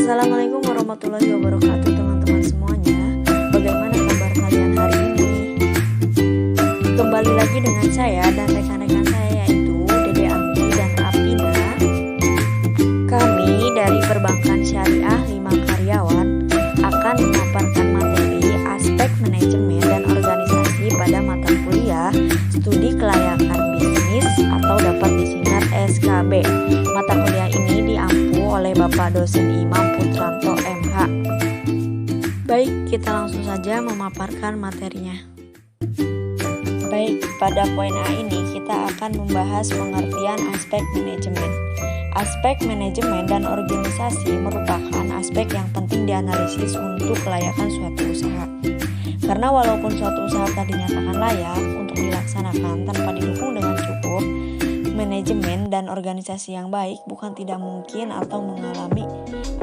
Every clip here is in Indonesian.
Assalamualaikum warahmatullahi wabarakatuh teman-teman semuanya. Bagaimana kabar kalian hari ini? Kembali lagi dengan saya dan rekan-rekan saya yaitu Dede Anggi dan Apina. Kami dari Perbankan Syariah 5 Karyawan akan memaparkan materi aspek manajemen dan organisasi pada mata kuliah Studi Kelayakan Bisnis atau dapat disingkat SKB. Mata kuliah ini diampu oleh Bapak Dosen Imam Putranto MH. Baik, kita langsung saja memaparkan materinya. Baik, pada poin A ini kita akan membahas pengertian aspek manajemen. Aspek manajemen dan organisasi merupakan aspek yang penting dianalisis untuk kelayakan suatu usaha. Karena walaupun suatu usaha telah dinyatakan layak untuk dilaksanakan tanpa didukung dengan cukup, manajemen dan organisasi yang baik bukan tidak mungkin atau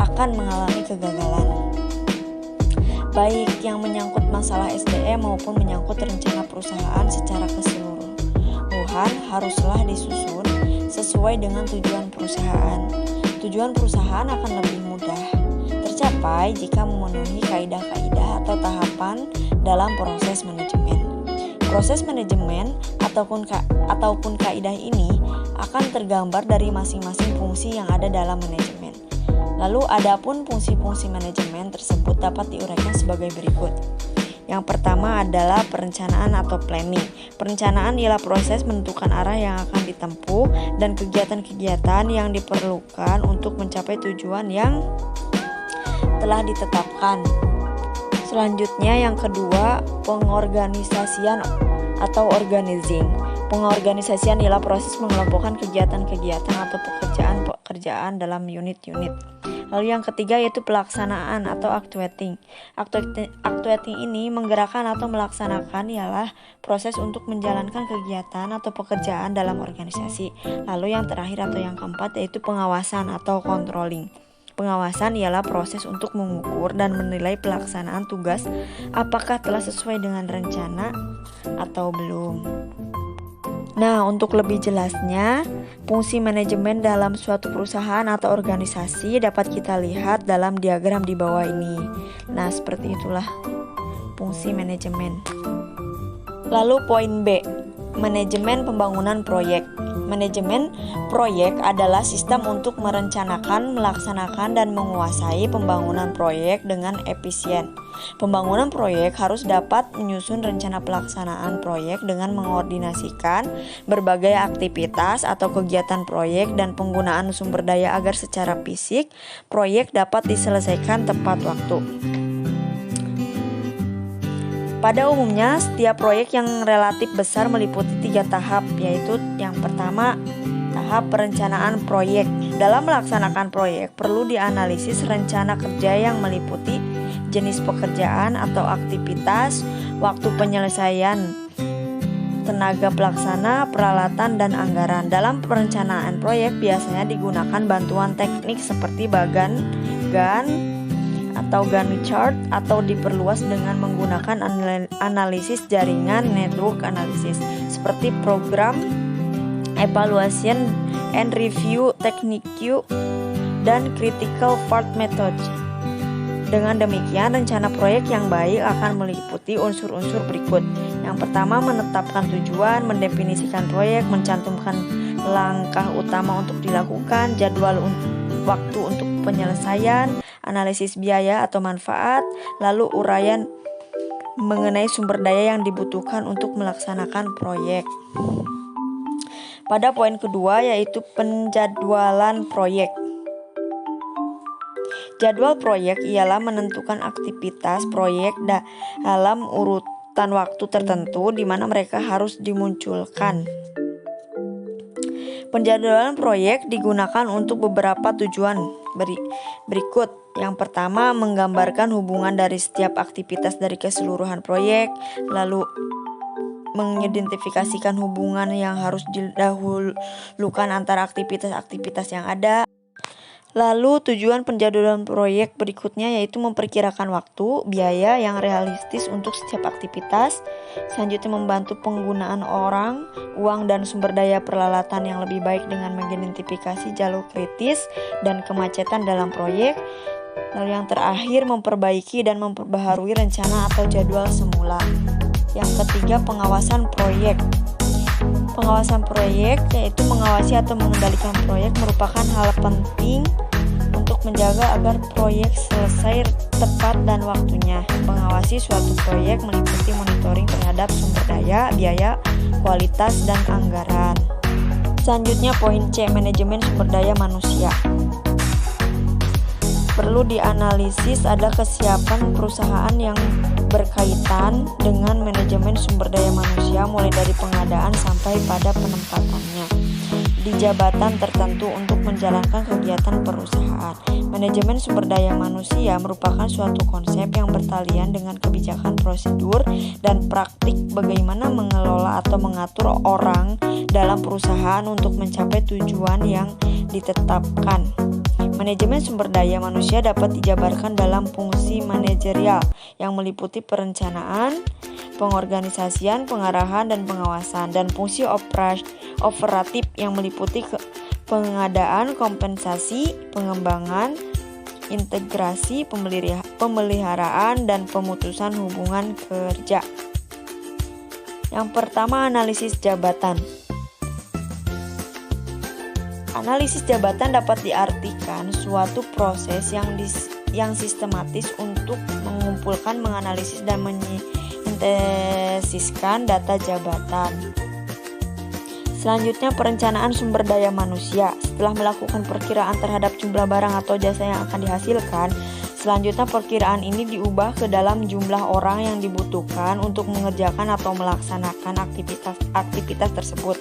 akan mengalami kegagalan. Baik yang menyangkut masalah SDM maupun menyangkut rencana perusahaan secara keseluruhan haruslah disusun sesuai dengan tujuan perusahaan. Tujuan perusahaan akan lebih mudah tercapai jika memenuhi kaidah-kaidah atau tahapan dalam proses manajemen. Proses manajemen ataupun kaidah ini akan tergambar dari masing-masing fungsi yang ada dalam manajemen. Lalu adapun fungsi-fungsi manajemen tersebut dapat diuraikan sebagai berikut. Yang pertama adalah perencanaan atau planning. Perencanaan ialah proses menentukan arah yang akan ditempuh dan kegiatan-kegiatan yang diperlukan untuk mencapai tujuan yang telah ditetapkan. Selanjutnya yang kedua, pengorganisasian atau organizing. Pengorganisasian ialah proses mengelompokkan kegiatan-kegiatan atau pekerjaan dalam unit-unit. Lalu yang ketiga yaitu pelaksanaan atau actuating. Actuating ini menggerakkan atau melaksanakan ialah proses untuk menjalankan kegiatan atau pekerjaan dalam organisasi. Lalu yang terakhir atau yang keempat yaitu pengawasan atau controlling. Pengawasan ialah proses untuk mengukur dan menilai pelaksanaan tugas apakah telah sesuai dengan rencana atau belum. Nah, untuk lebih jelasnya, fungsi manajemen dalam suatu perusahaan atau organisasi dapat kita lihat dalam diagram di bawah ini. Nah, seperti itulah fungsi manajemen. Lalu poin B, manajemen pembangunan proyek. Manajemen proyek adalah sistem untuk merencanakan, melaksanakan, dan menguasai pembangunan proyek dengan efisien. Pembangunan proyek harus dapat menyusun rencana pelaksanaan proyek dengan mengordinasikan berbagai aktivitas atau kegiatan proyek dan penggunaan sumber daya agar secara fisik proyek dapat diselesaikan tepat waktu. Pada umumnya, setiap proyek yang relatif besar meliputi 3 tahap, yaitu yang pertama, tahap perencanaan proyek. Dalam melaksanakan proyek, perlu dianalisis rencana kerja yang meliputi jenis pekerjaan atau aktivitas, waktu penyelesaian, tenaga pelaksana, peralatan, dan anggaran. Dalam perencanaan proyek biasanya digunakan bantuan teknik seperti Gantt atau Gantt chart atau diperluas dengan menggunakan analisis jaringan network analysis seperti program evaluation and review technique dan critical path method. Dengan demikian, rencana proyek yang baik akan meliputi unsur-unsur berikut. Yang pertama, menetapkan tujuan, mendefinisikan proyek, mencantumkan langkah utama untuk dilakukan, jadwal waktu untuk penyelesaian, analisis biaya atau manfaat, lalu uraian mengenai sumber daya yang dibutuhkan untuk melaksanakan proyek. Pada poin kedua yaitu penjadwalan proyek. Jadwal proyek ialah menentukan aktivitas proyek dalam urutan waktu tertentu di mana mereka harus dimunculkan. Penjadwalan proyek digunakan untuk beberapa tujuan berikut. Yang pertama, menggambarkan hubungan dari setiap aktivitas dari keseluruhan proyek, lalu mengidentifikasikan hubungan yang harus didahulukan antara aktivitas-aktivitas yang ada. Lalu tujuan penjadwalan proyek berikutnya yaitu memperkirakan waktu, biaya yang realistis untuk setiap aktivitas. Selanjutnya membantu penggunaan orang, uang, dan sumber daya peralatan yang lebih baik dengan mengidentifikasi jalur kritis dan kemacetan dalam proyek. Lalu yang terakhir, memperbaiki dan memperbaharui rencana atau jadwal semula. Yang ketiga, pengawasan proyek. Pengawasan proyek yaitu mengawasi atau mengendalikan proyek merupakan hal penting untuk menjaga agar proyek selesai tepat dan waktunya. Mengawasi suatu proyek meliputi monitoring terhadap sumber daya, biaya, kualitas, dan anggaran. Selanjutnya poin C, manajemen sumber daya manusia. Perlu dianalisis ada kesiapan perusahaan yang berkaitan dengan manajemen sumber daya manusia mulai dari pengadaan sampai pada penempatannya di jabatan tertentu untuk menjalankan kegiatan perusahaan. Manajemen sumber daya manusia merupakan suatu konsep yang bertalian dengan kebijakan prosedur dan praktik bagaimana mengelola atau mengatur orang dalam perusahaan untuk mencapai tujuan yang ditetapkan. Manajemen sumber daya manusia dapat dijabarkan dalam fungsi manajerial yang meliputi perencanaan, pengorganisasian, pengarahan, dan pengawasan, dan fungsi operatif yang meliputi pengadaan, kompensasi, pengembangan, integrasi, pemeliharaan, dan pemutusan hubungan kerja. Yang pertama, analisis jabatan. Analisis jabatan dapat diartikan suatu proses yang sistematis untuk mengumpulkan, menganalisis, dan menyintesiskan data jabatan. Selanjutnya, perencanaan sumber daya manusia. Setelah melakukan perkiraan terhadap jumlah barang atau jasa yang akan dihasilkan, selanjutnya perkiraan ini diubah ke dalam jumlah orang yang dibutuhkan untuk mengerjakan atau melaksanakan aktivitas tersebut.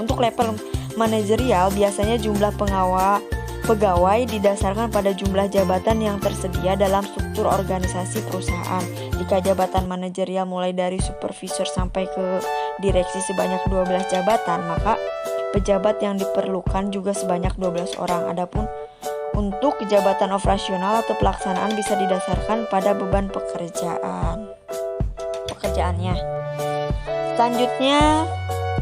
Untuk level manajerial, biasanya jumlah pegawai didasarkan pada jumlah jabatan yang tersedia dalam struktur organisasi perusahaan. Jika jabatan manajerial mulai dari supervisor sampai ke direksi sebanyak 12 jabatan, maka pejabat yang diperlukan juga sebanyak 12 orang. Adapun untuk jabatan operasional atau pelaksanaan bisa didasarkan pada beban pekerjaannya. Selanjutnya,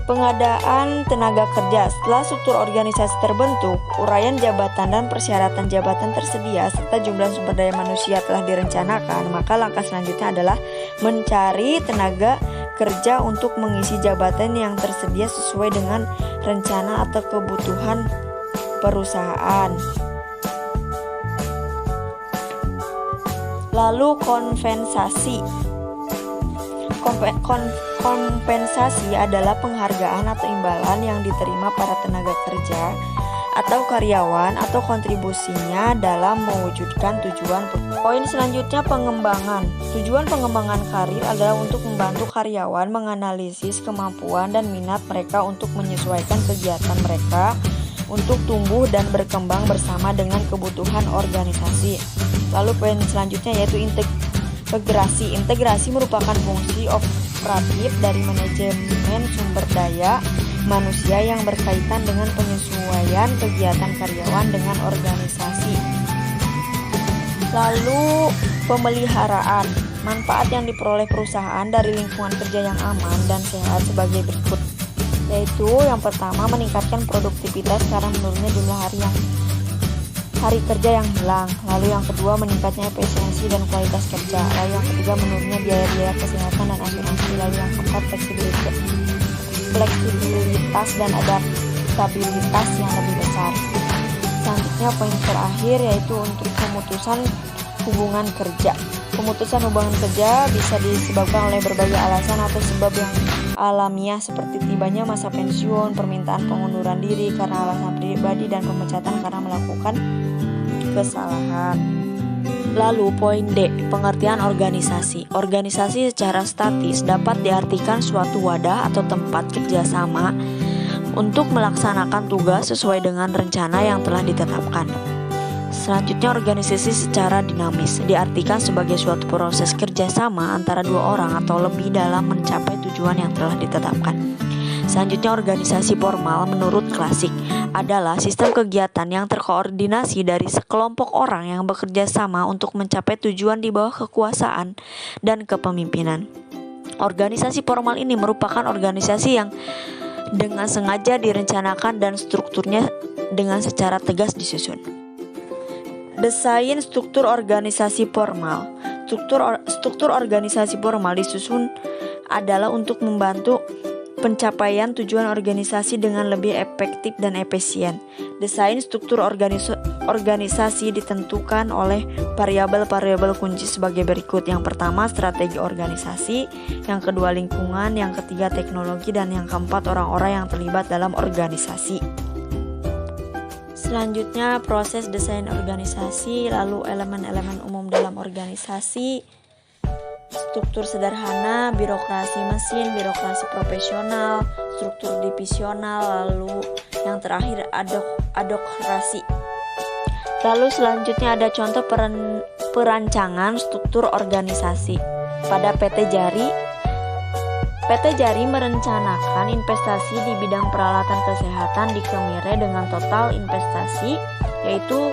pengadaan tenaga kerja. Setelah struktur organisasi terbentuk, uraian jabatan dan persyaratan jabatan tersedia, serta jumlah sumber daya manusia telah direncanakan, maka langkah selanjutnya adalah mencari tenaga kerja untuk mengisi jabatan yang tersedia sesuai dengan rencana atau kebutuhan perusahaan. Lalu kompensasi. Kompensasi adalah penghargaan atau imbalan yang diterima para tenaga kerja atau karyawan atau kontribusinya dalam mewujudkan tujuan. Poin selanjutnya, pengembangan. Tujuan pengembangan karir adalah untuk membantu karyawan menganalisis kemampuan dan minat mereka untuk menyesuaikan kegiatan mereka untuk tumbuh dan berkembang bersama dengan kebutuhan organisasi. Lalu poin selanjutnya yaitu integrasi. Integrasi merupakan fungsi operatif dari manajemen sumber daya manusia yang berkaitan dengan penyesuaian kegiatan karyawan dengan organisasi. Lalu pemeliharaan. Manfaat yang diperoleh perusahaan dari lingkungan kerja yang aman dan sehat sebagai berikut, yaitu yang pertama, meningkatkan produktivitas karena menurunnya jumlah hari kerja yang hilang. Lalu yang kedua, meningkatnya efisiensi dan kualitas kerja. Lalu yang ketiga, menurunnya biaya-biaya kesehatan dan asuransi. Lalu yang keempat, fleksibilitas dan adaptabilitas yang lebih besar. Selanjutnya poin terakhir yaitu untuk pemutusan hubungan kerja. Pemutusan hubungan kerja bisa disebabkan oleh berbagai alasan atau sebab yang alamiah seperti tibanya masa pensiun, permintaan pengunduran diri karena alasan pribadi, dan pemecatan karena melakukan kesalahan. Lalu poin D, pengertian organisasi. Organisasi secara statis dapat diartikan suatu wadah atau tempat kerjasama untuk melaksanakan tugas sesuai dengan rencana yang telah ditetapkan. Selanjutnya, organisasi secara dinamis diartikan sebagai suatu proses kerjasama antara dua orang atau lebih dalam mencapai tujuan yang telah ditetapkan. Selanjutnya, organisasi formal menurut klasik adalah sistem kegiatan yang terkoordinasi dari sekelompok orang yang bekerja sama untuk mencapai tujuan di bawah kekuasaan dan kepemimpinan. Organisasi formal ini merupakan organisasi yang dengan sengaja direncanakan dan strukturnya dengan secara tegas disusun. Desain struktur organisasi formal. Struktur organisasi formal disusun adalah untuk membantu pencapaian tujuan organisasi dengan lebih efektif dan efisien. Desain struktur organisasi ditentukan oleh variabel-variabel kunci sebagai berikut. Yang pertama, strategi organisasi, yang kedua, lingkungan, yang ketiga, teknologi, dan yang keempat, orang-orang yang terlibat dalam organisasi. Selanjutnya, proses desain organisasi, lalu elemen-elemen umum dalam organisasi, struktur sederhana, birokrasi mesin, birokrasi profesional, struktur divisional, lalu yang terakhir adhokrasi. Lalu selanjutnya ada contoh perancangan struktur organisasi. Pada PT Jari merencanakan investasi di bidang peralatan kesehatan di Kemire dengan total investasi yaitu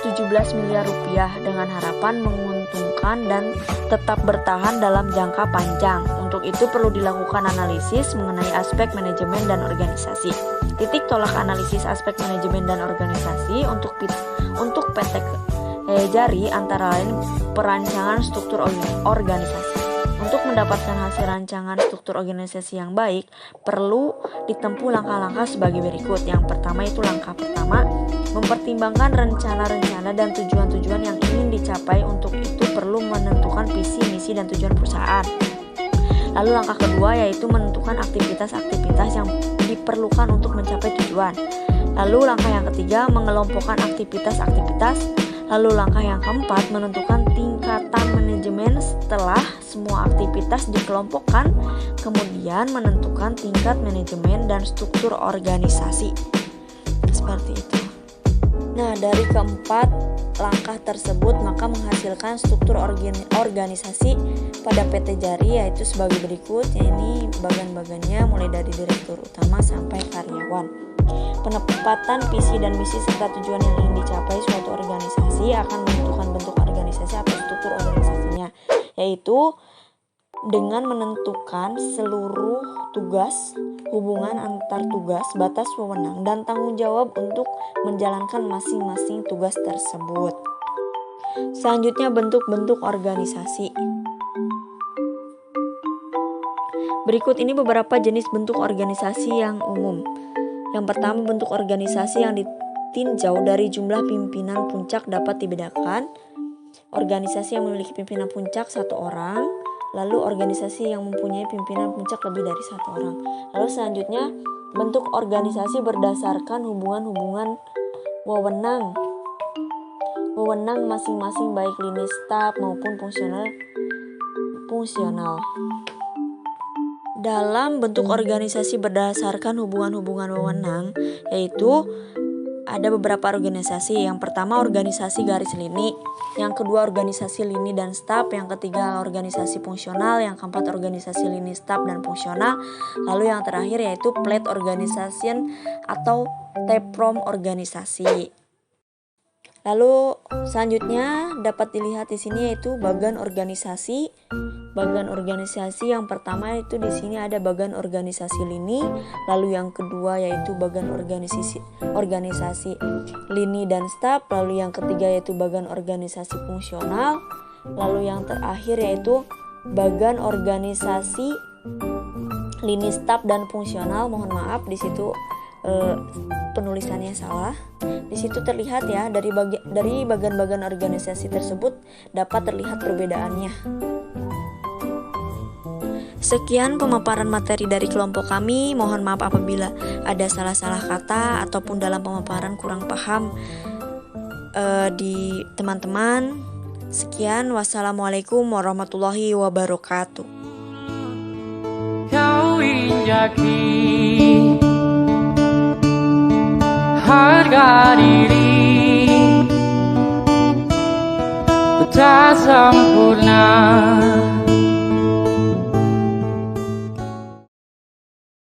17 miliar rupiah dengan harapan menguntungkan dan tetap bertahan dalam jangka panjang. Untuk itu perlu dilakukan analisis mengenai aspek manajemen dan organisasi. Titik tolak analisis aspek manajemen dan organisasi untuk PT Jari antara lain perancangan struktur organisasi. Untuk mendapatkan hasil rancangan struktur organisasi yang baik, perlu ditempuh langkah-langkah sebagai berikut. Yang pertama itu langkah pertama, mempertimbangkan rencana-rencana dan tujuan-tujuan yang ingin dicapai. Untuk itu perlu menentukan visi, misi, dan tujuan perusahaan. Lalu langkah kedua yaitu menentukan aktivitas-aktivitas yang diperlukan untuk mencapai tujuan. Lalu langkah yang ketiga, mengelompokkan aktivitas-aktivitas. Lalu langkah yang keempat, menentukan tingkatan manajemen setelah semua aktivitas dikelompokkan, kemudian menentukan tingkat manajemen dan struktur organisasi. Seperti itu. Nah, dari keempat langkah tersebut maka menghasilkan struktur organisasi pada PT Jari yaitu sebagai berikut. Ini bagan-bagannya mulai dari direktur utama sampai karyawan. Penempatan visi dan misi serta tujuan yang ingin dicapai suatu organisasi akan menentukan bentuk organisasi atau struktur organisasinya, yaitu dengan menentukan seluruh tugas, hubungan antar tugas, batas wewenang, dan tanggung jawab untuk menjalankan masing-masing tugas tersebut. Selanjutnya, bentuk-bentuk organisasi. Berikut ini beberapa jenis bentuk organisasi yang umum. Yang pertama, bentuk organisasi yang ditinjau dari jumlah pimpinan puncak dapat dibedakan. Organisasi yang memiliki pimpinan puncak 1 orang, lalu organisasi yang mempunyai pimpinan puncak lebih dari 1 orang. Lalu selanjutnya, bentuk organisasi berdasarkan hubungan-hubungan wewenang masing-masing baik lini staf maupun fungsional. Dalam bentuk organisasi berdasarkan hubungan-hubungan wewenang, yaitu ada beberapa organisasi. Yang pertama, organisasi garis lini. Yang kedua, organisasi lini dan staf. Yang ketiga, organisasi fungsional. Yang keempat, organisasi lini staf dan fungsional. Lalu yang terakhir yaitu plate organization atau tapeworm organisasi. Lalu selanjutnya dapat dilihat di sini yaitu bagan organisasi. Bagan organisasi yang pertama itu di sini ada bagan organisasi lini, lalu yang kedua yaitu bagan organisasi lini dan staf, lalu yang ketiga yaitu bagan organisasi fungsional, lalu yang terakhir yaitu bagan organisasi lini staf dan fungsional. Mohon maaf di situ penulisannya salah. Di situ terlihat ya dari bagan-bagan organisasi tersebut dapat terlihat perbedaannya. Sekian pemaparan materi dari kelompok kami. Mohon maaf apabila ada salah-salah kata ataupun dalam pemaparan kurang paham di teman-teman. Sekian, wassalamualaikum warahmatullahi wabarakatuh. Kau injaki harga diri, ku tak sempurna.